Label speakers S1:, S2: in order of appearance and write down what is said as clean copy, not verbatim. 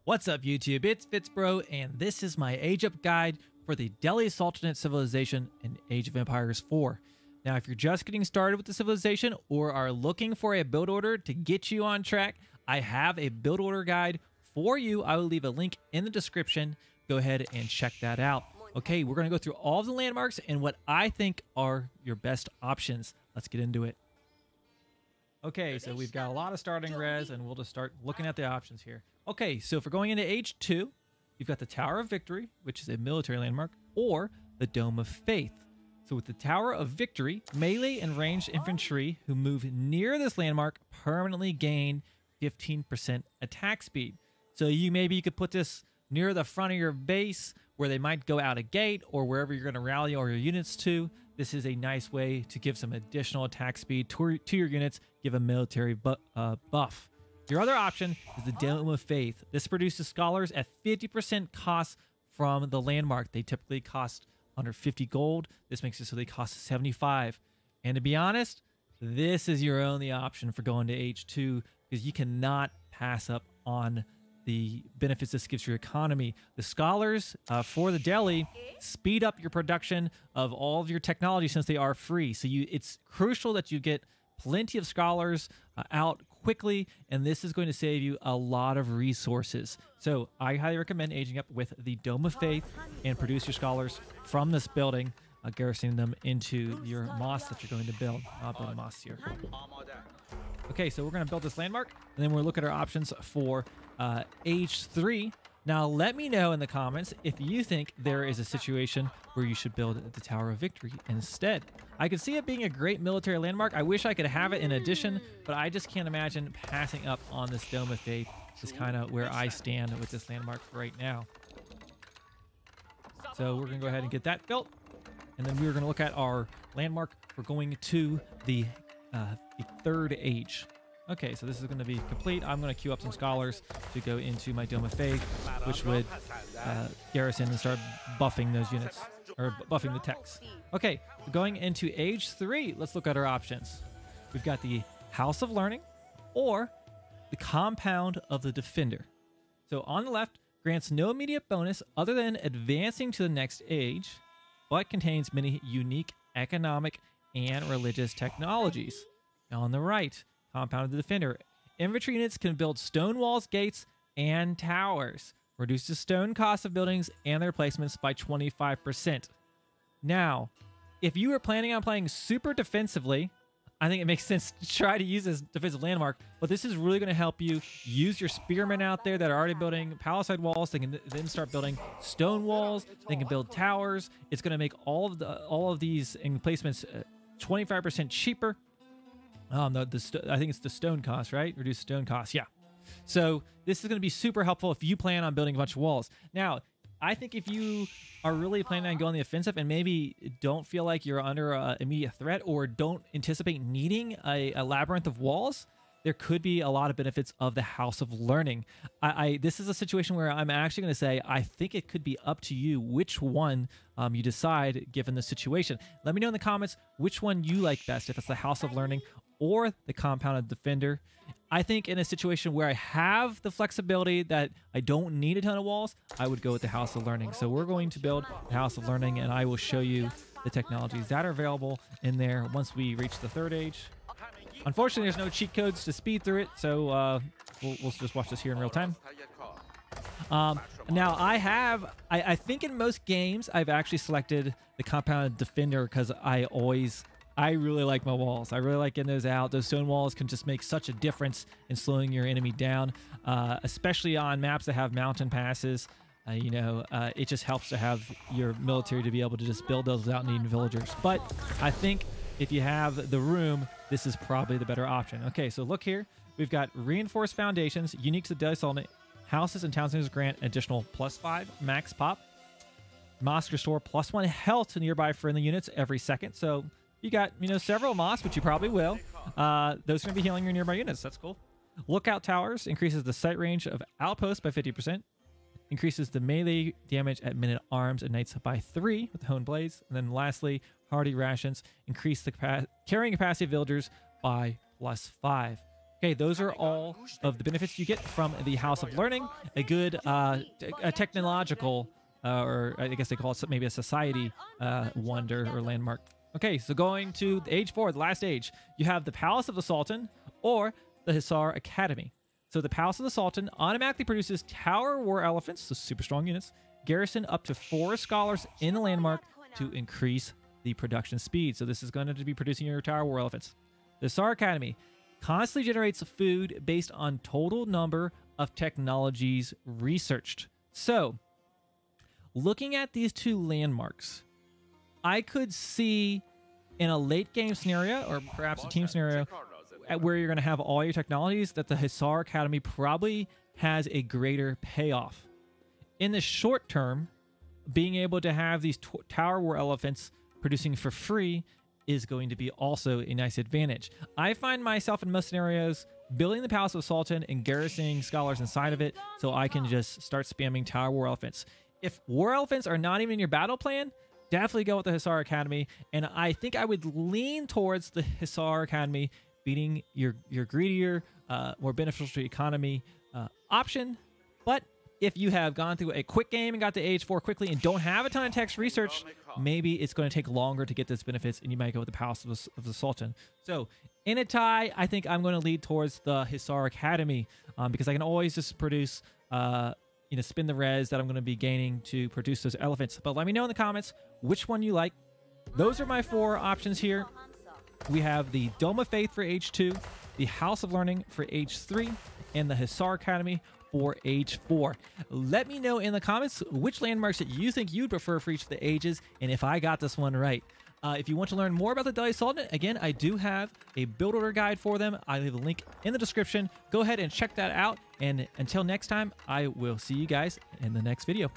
S1: What's up YouTube, it's FitzBro and this is my age up guide for the Delhi Sultanate civilization in Age of Empires 4. Now if you're just getting started with the civilization or are looking for a build order to get you on track, I have a build order guide for you. I will leave a link in the description. Go ahead and check that out. Okay, we're going to go through all of the landmarks and what I think are your best options. Let's get into it. Okay, so we've got a lot of starting res and we'll just start looking at the options here. Okay, so if we're going into Age 2, you've got the Tower of Victory, which is a military landmark, or the Dome of Faith. So with the Tower of Victory, melee and ranged infantry who move near this landmark permanently gain 15% attack speed. So maybe you could put this near the front of your base where they might go out a gate or wherever you're going to rally all your units to. This is a nice way to give some additional attack speed to your units, give a military buff. Your other option is the Dome of Faith. This produces scholars at 50% cost from the landmark. They typically cost under 50 gold. This makes it so they cost 75. And to be honest, this is your only option for going to Age 2 because you cannot pass up on the benefits this gives your economy. The scholars for the Delhi speed up your production of all of your technology since they are free. So it's crucial that you get plenty of scholars out quickly, and this is going to save you a lot of resources. So I highly recommend aging up with the Dome of Faith and produce your scholars from this building, garrisoning them into your mosque that you're going to build. I'll build a mosque here. Okay, so we're going to build this landmark, and then we'll look at our options for Age 3. Now, let me know in the comments if you think there is a situation where you should build the Tower of Victory instead. I could see it being a great military landmark. I wish I could have it in addition, but I just can't imagine passing up on this Dome of Faith. Is kind of where I stand with this landmark right now. So we're going to go ahead and get that built. And then we're going to look at our landmark for going to the third age. Okay, so this is going to be complete. I'm going to queue up some scholars to go into my Dome of Faith, which would garrison and start buffing those units, or buffing the techs. Okay, going into Age 3, let's look at our options. We've got the House of Learning or the Compound of the Defender. So on the left, grants no immediate bonus other than advancing to the next age, but contains many unique economic and religious technologies. Now on the right, Compound of the Defender. Infantry units can build stone walls, gates, and towers. Reduces stone cost of buildings and their placements by 25%. Now, if you are planning on playing super defensively, I think it makes sense to try to use this defensive landmark, but this is really going to help you use your spearmen out there that are already building palisade walls. They can then start building stone walls. They can build towers. It's going to make all of these emplacements 25% cheaper. I think it's the stone cost, right? Reduce stone cost, yeah. So this is going to be super helpful if you plan on building a bunch of walls. Now, I think if you are really planning on going the offensive and maybe don't feel like you're under an immediate threat or don't anticipate needing a labyrinth of walls, there could be a lot of benefits of the House of Learning. This is a situation where I'm actually going to say I think it could be up to you which one you decide given the situation. Let me know in the comments which one you like best, if it's the House of Learning or the Compound of Defender. I think in a situation where I have the flexibility that I don't need a ton of walls, I would go with the House of Learning. So we're going to build the House of Learning, and I will show you the technologies that are available in there once we reach the third age. Unfortunately, there's no cheat codes to speed through it, so we'll just watch this here in real time. Now, I think in most games, I've actually selected the Compound Defender because I really like my walls. I really like getting those out. Those stone walls can just make such a difference in slowing your enemy down, especially on maps that have mountain passes. It just helps to have your military to be able to just build those without needing villagers. But I think if you have the room, this is probably the better option. Okay, so look here. We've got reinforced foundations, unique to Delhi Sultanate. Houses and town centers grant additional +5 max pop. Mosque restore +1 health to nearby friendly units every second. So you got, several mosques, which you probably will. Those are going to be healing your nearby units. That's cool. Lookout towers increases the sight range of outposts by 50%. Increases the melee damage at men-at-arms and knights by 3 with the honed blades. And then lastly, hardy rations increase the carrying capacity of villagers by +5. Okay, those are all of the benefits you get from the House of Learning. A good a technological, or I guess they call it maybe a society wonder or landmark. Okay, so going to the age 4, the last age, you have the Palace of the Sultan or the Hisar Academy. So the Palace of the Sultan automatically produces Tower War Elephants, so super strong units, garrison up to 4 scholars in the landmark to increase the production speed. So this is going to be producing your Tower War Elephants. The Hisar Academy constantly generates food based on total number of technologies researched. So, looking at these 2 landmarks, I could see in a late game scenario, or perhaps a team scenario, where you're going to have all your technologies, that the Hisar Academy probably has a greater payoff. In the short term, being able to have these Tower War Elephants producing for free is going to be also a nice advantage. I find myself in most scenarios building the Palace of Sultan and garrisoning scholars inside of it so I can just start spamming Tower War Elephants. If War Elephants are not even in your battle plan, definitely go with the Hisar Academy, and I think I would lean towards the Hisar Academy beating your greedier, more beneficial to economy option. But if you have gone through a quick game and got to age 4 quickly and don't have a ton of text research, maybe it's going to take longer to get those benefits, and you might go with the Palace of the Sultan. So in a tie, I think I'm going to lead towards the Hisar Academy because I can always just produce, spin the res that I'm going to be gaining to produce those elephants. But let me know in the comments which one you like. Those are my 4 options here. We have the Dome of Faith for age 2, the House of Learning for age 3, and the Hisar Academy for age 4. Let me know in the comments which landmarks that you think you'd prefer for each of the ages, and if I got this one right. If you want to learn more about the Delhi Sultanate, again, I do have a build order guide for them. I leave a link in the description. Go ahead and check that out. And until next time, I will see you guys in the next video.